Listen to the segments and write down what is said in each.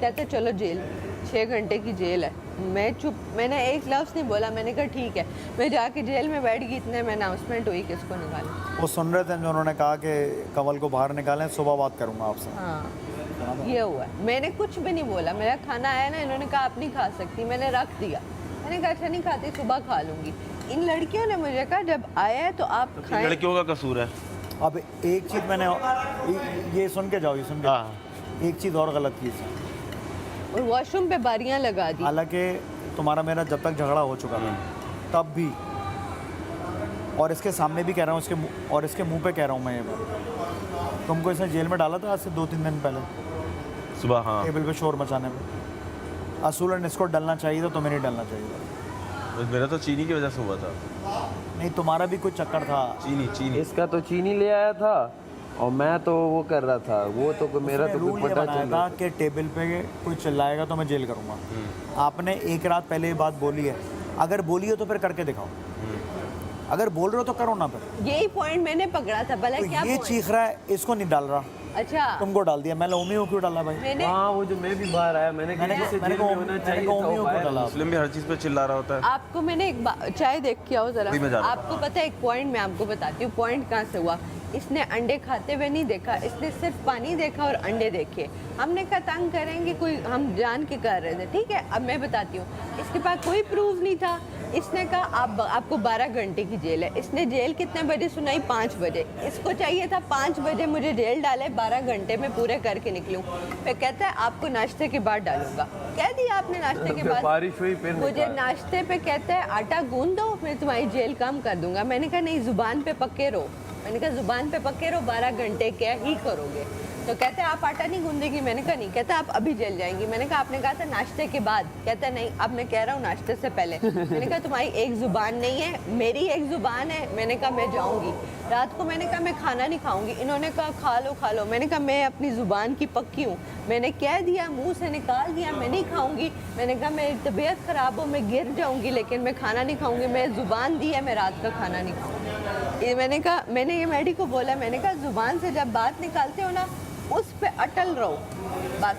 कहते चलो जेल, 6 घंटे की जेल है। मैं चुप, मैंने एक लफ्ज़ नहीं बोला। मैंने कहा ठीक है। मैं जाके जेल में बैठ गई, इतने में अनाउंसमेंट हुई कि इसको निकालें। वो सुन रहे थे जो उन्होंने कहा कि कंवल को बाहर निकालें, सुबह बात करूंगा आपसे। हाँ, ये हुआ है। मैंने कुछ भी नहीं बोला। मेरा खाना आया ना, इन्होंने कहा आप नहीं खा सकती, मैंने रख दिया। मैंने कहा अच्छा नहीं खाती, सुबह खा लूँगी। इन लड़कियों ने मुझे कहा जब आया है तो आप खाएं। लड़कियों का कसूर है। अब एक चीज़ मैंने ये सुन के जाओ, ये सुन के एक चीज़ और गलत की इसने। और वॉशरूम पे बारियां लगा दी। हालांकि तुम्हारा मेरा जब तक झगड़ा हो चुका था तब भी, और इसके सामने भी कह रहा हूँ, इसके मुंह पे कह रहा हूँ मैं ये बात, तुमको इसने जेल में डाला था आज से 2-3 दिन पहले सुबह। हाँ, टेबल पे शोर मचाने में। असूलन इसको डलना चाहिए था, तुम्हें नहीं डलना चाहिए था। मेरा तो चीनी की वजह से हुआ था। नहीं, तुम्हारा भी कुछ चक्कर था। चीनी इसका तो चीनी ले आया था और मैं तो वो कर रहा था, वो तो मेरा तो रूल ये पता बनाया चल था रहा कि टेबल पे कोई चिल्लाएगा तो मैं जेल करूँगा। आपने एक रात पहले ये बात बोली है, अगर बोली हो तो फिर करके दिखाओ। अगर बोल रहे हो तो करो ना फिर। यही पॉइंट मैंने पकड़ा था। भला तो क्या ये point? चीख रहा है, इसको नहीं डाल रहा, अच्छा तुमको डाल दिया। मैं ओमी को क्यों डाला भाई? मैंने हाँ, वो जो मैं भी बाहर आया, मैंने मैंने किसी से मैंने जेल में होना चाहिए था, ओमी वो को बाहर डाला। मुस्लिम भी हर चीज़ पे चिल्ला रहा होता है। आपको मैंने एक चाय देख के आओ जरा। अभी मैं जा रहा हूँ। आपको पता है एक पॉइंट मैं आपको बताती हूँ, पॉइंट कहाँ से हुआ। इसने अंडे खाते हुए नहीं देखा, इसने सिर्फ पानी देखा और अंडे देखे। हमने कहा तंग करेंगे कोई, हम जान के कर रहे थे। ठीक है, अब मैं बताती हूँ। इसके पास कोई प्रूफ नहीं था। इसने कहा आपको 12 घंटे की जेल है। इसने जेल कितने बजे सुनाई? 5 बजे। इसको चाहिए था 5 बजे मुझे जेल डाले, 12 घंटे में पूरे करके निकलूं। फिर कहता है आपको नाश्ते के बाद डालूंगा। कह दिया आपने नाश्ते के फिर बाद। बारिश हुई, फिर मुझे नाश्ते पे कहता है आटा गूंद दो, मैं तुम्हारी जेल कम कर दूंगा। मैंने कहा नहीं, जुबान पे पक्के रहो। मैंने कहा जुबान पे पक्के रहो, 12 घंटे क्या ही करोगे। तो कहते हैं आप आटा नहीं गूंदेगी। मैंने कहा नहीं। कहता आप अभी जेल जाएंगी। मैंने कहा आपने कहा था नाश्ते के बाद। कहता नहीं, अब मैं कह रहा हूँ नाश्ते से पहले। मैंने कहा तुम्हारी एक जुबान नहीं है, मेरी एक जुबान है। मैंने कहा मैं जाऊँगी रात को। मैंने कहा मैं खाना नहीं खाऊंगी। इन्होंने कहा खा लो खा लो। मैंने कहा मैं अपनी जुबान की पक्की हूँ, मैंने कह दिया, मुंह से निकाल दिया मैं नहीं खाऊंगी। मैंने कहा मेरी तबीयत ख़राब हो, मैं गिर जाऊंगी, लेकिन मैं खाना नहीं खाऊंगी। मैं जुबान दी है, मैं रात का खाना नहीं खाऊंगी। ये मैंने कहा, मैंने ये मैडी को बोला, मैंने कहा जुबान से जब बात निकालते हो ना, उस पे अटल रहो बस।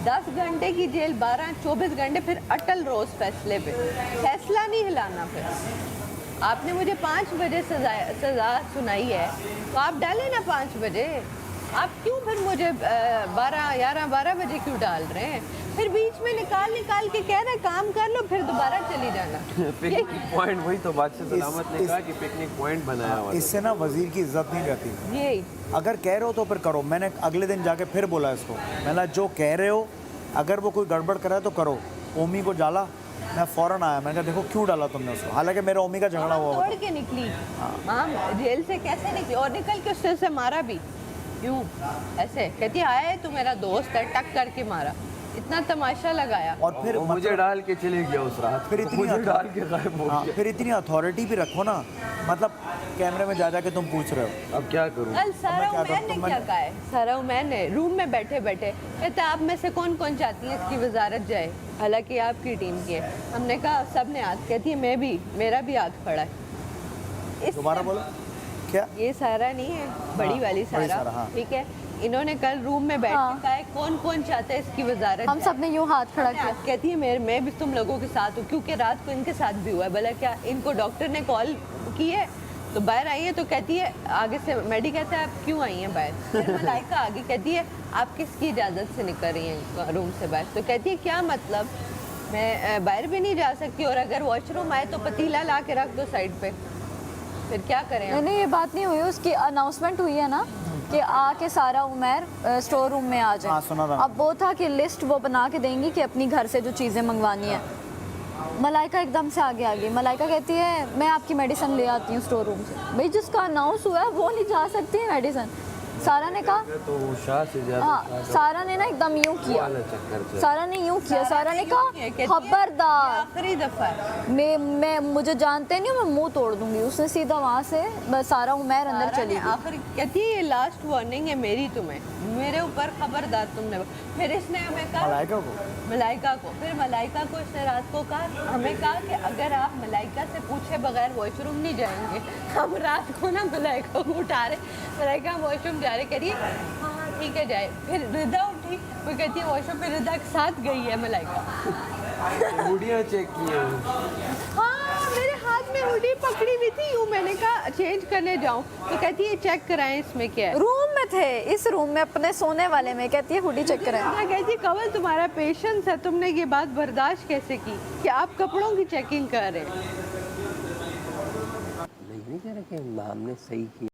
10 घंटे की जेल, 12-24 घंटे, फिर अटल रहो उस फैसले पे, फैसला नहीं हिलाना। फिर आपने मुझे 5 बजे सज़ा सुनाई है, तो आप डालें ना 5 बजे। आप क्यों फिर मुझे 12 बजे क्यों डाल रहे हैं? फिर बीच में निकाल के कह रहे काम कर लो, फिर दोबारा चली जाना। पिकनिक पॉइंट, वही तो बादशाह सलामत ने कहा कि पिकनिक पॉइंट बनाया हुआ है। इससे ना वजीर की इज्जत नहीं रहती। यही अगर कह रहे हो तो फिर करो। मैंने अगले दिन जाके फिर बोला इसको, मैंने जो कह रहे हो अगर वो कोई गड़बड़ करे तो करो। ओमी को डाला, मैं फ़ौरन आया, मैंने कहा देखो क्यों डाला तुमने उसको। हालांकि मेरा ओमी का झगड़ा हुआ तोड़ के निकली। हाँ, जेल से कैसे निकली? और निकल के उससे मारा भी क्यों? ऐसे कहती आया तू मेरा दोस्त है, टक करके मारा, इतना तमाशा लगाया। और फिर वो मुझे डाल के चले गया उस रात, फिर इतनी मुझे डाल के गायब हो गया। फिर इतनी अथॉरिटी भी रखो ना, मतलब कैमरे में जा के तुम पूछ रहे हो। अब क्या करूँ? कल सारा क्या उमैन ने करूं? क्या कहा है? सारा उमैन ने रूम में बैठे बैठे कहते आप में से कौन कौन चाहती है इसकी वजारत जाए, हालांकि आपकी टीम की है। हमने कहा सब ने हाथ, कहती है मैं भी, मेरा भी हाथ खड़ा है। दोबारा बोलो क्या? ये सारा नहीं है, बड़ी वाली बड़ी सारा, सारा, हाँ। ठीक है। इन्होंने कल रूम में बैठ के कहा है कौन कौन चाहता है इसकी वजारत हम जाए। सब ने यूं हाथ खड़ा किया। कहती है मैं भी तुम लोगों के साथ हूँ, क्योंकि रात को इनके साथ भी हुआ है। भला क्या इनको डॉक्टर ने कॉल की है तो बाहर आई है, तो कहती है आगे से मेडी कहता है आप क्यों आई हैं बाहर? फिर मलाइका आगे कहती है आप किसकी इजाज़त से निकल रही हैं रूम से बाहर? तो कहती है क्या मतलब, मैं बाहर भी नहीं जा सकती, और अगर वॉशरूम आए तो पतीला ला के रख दो साइड पे, फिर क्या करें? नहीं ये बात नहीं हुई, उसकी अनाउंसमेंट हुई है ना कि आके सारा उमर स्टोर रूम में आ जाए। हाँ, सुना था। अब वो था कि लिस्ट वो बना के देंगी कि अपनी घर से जो चीज़ें मंगवानी है। मलाइका एकदम से आगे आ गई। मलाइका कहती है मैं आपकी मेडिसिन ले आती हूँ स्टोर रूम से। भाई जिसका अनाउंस हुआ है वो नहीं जा सकती है मेडिसिन। सारा ने कहा तो शाह से ज्यादा हाँ, सारा ने ना एकदम यूं किया, चक्कर से सारा ने यूं किया, सारा ने कहा खबरदार आखिरी दफा है। मैं मुझे जानते नहीं हो, मैं मुंह तोड़ दूंगी। उसने सीधा वहाँ से बस सारा उमर अंदर चली गई। आखिर कहती है ये लास्ट वार्निंग है मेरी तुम्हें, मेरे ऊपर खबरदार तुमने। फिर इसने हमें कहा मलाइका को, फिर मलाइका को इसने रात को कहा, हमें कहा कि अगर आप मलाइका से पूछे बगैर वॉशरूम नहीं जाएंगे। हम रात को ना मलाइका को उठा रहे, मलाइका वॉशरूम जा रहे, करिए हाँ ठीक है जाए। फिर रिदा उठी थी, वो कहती है वॉशरूम पे रजा के साथ गई है मलाइका। हुडियाँ चेक किए। हाँ, मेरे हाथ में हुडी पकड़ी हुई थी, यूँ मैंने कहा चेंज करने जाऊँ, तो कहती है चेक कराएं इसमें क्या है। रूम में थे, इस रूम में अपने सोने वाले में, कहती है हुडी चेक कराएं। मैं कहती है कंवल तुम्हारा पेशेंस है, तुमने ये बात बर्दाश्त कैसे की कि आप कपड़ों की चेकिंग कर रहे हैं। नहीं कह रहे कि हमने सही किया।